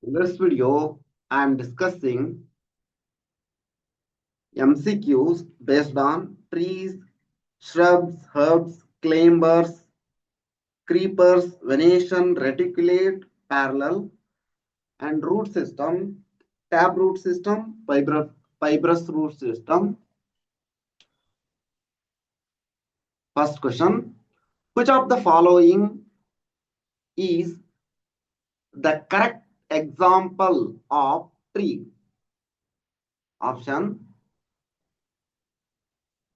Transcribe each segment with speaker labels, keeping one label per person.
Speaker 1: In this video, I am discussing MCQs based on trees, shrubs, herbs, climbers, creepers, venation, reticulate, parallel, and root system, taproot system, fibrous root system. First question, which of the following is the correct example of tree? Option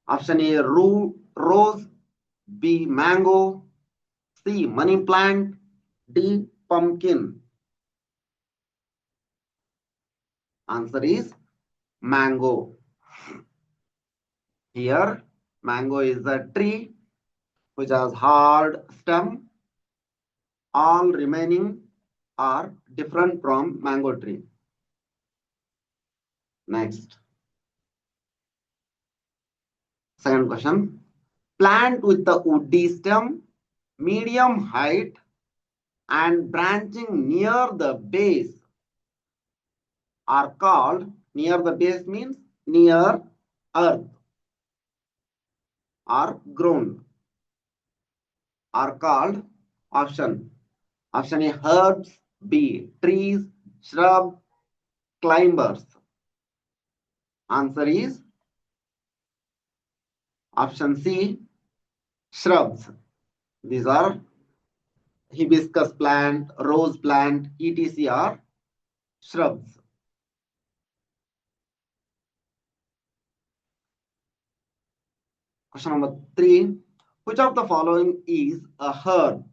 Speaker 1: A, rose, B, mango, C, money plant, D, pumpkin. Answer is mango. Here, mango is a tree which has hard stem. All remaining are different from mango tree. Next. Second question. Plant with the woody stem, medium height, and branching near the base are called, near the base means near earth or ground, are called option A, herbs, B, trees, shrub, climbers. Answer is option C, shrubs. These are hibiscus plant, rose plant, etc. are shrubs. Question number 3. Which of the following is a herb?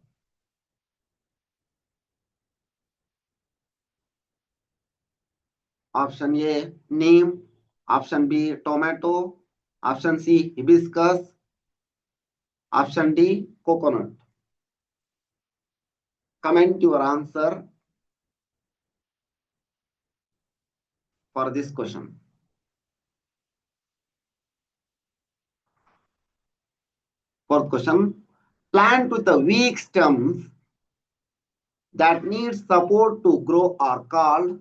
Speaker 1: Option A, neem. Option B, tomato. Option C, hibiscus. Option D, coconut. Comment your answer for this question. Fourth question. Plant with the weak stems that need support to grow are called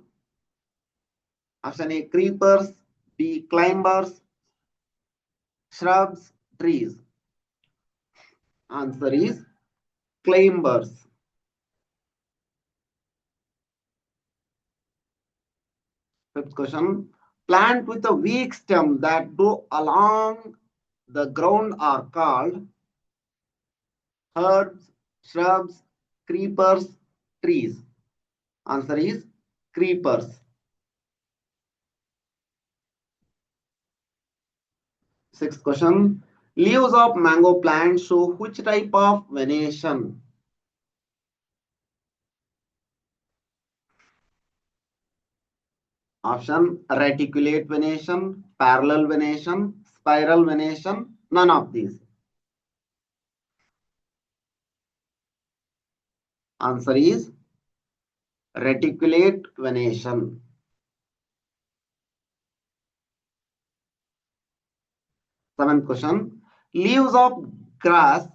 Speaker 1: option A, creepers, B, climbers, shrubs, trees. Answer is climbers. Fifth question. Plant with a weak stem that grow along the ground are called herbs, shrubs, creepers, trees. Answer is creepers. Sixth question. Leaves of mango plant show which type of venation? Option reticulate venation, parallel venation, spiral venation, none of these. Answer is reticulate venation. Seventh question. Leaves of grass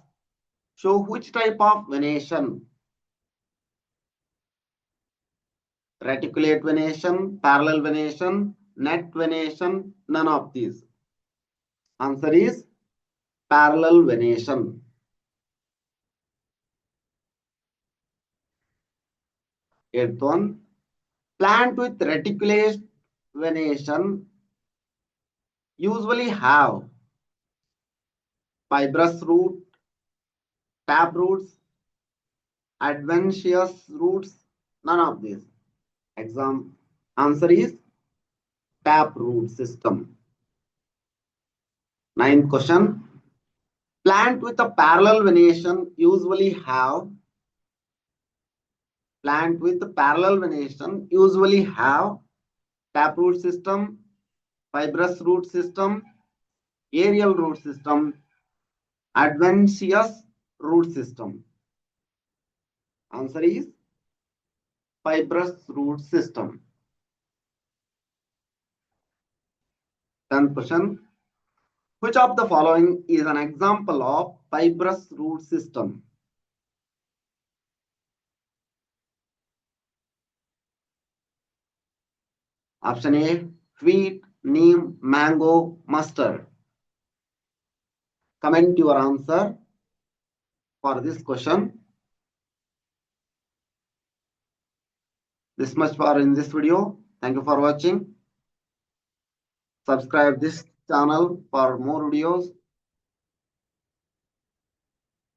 Speaker 1: show which type of venation? Reticulate venation, parallel venation, net venation, none of these. Answer is parallel venation. Eighth one. Plant with reticulate venation usually have fibrous root, tap roots, adventitious roots, none of these. Answer is tap root system. Ninth question. Plant with a parallel venation usually have taproot system, fibrous root system, aerial root system, adventitious root system. Answer is fibrous root system. 10th question. Which of the following is an example of fibrous root system? Option A, wheat, neem, mango, mustard. Comment your answer for this question. This much for in this video. Thank you for watching. Subscribe this channel for more videos.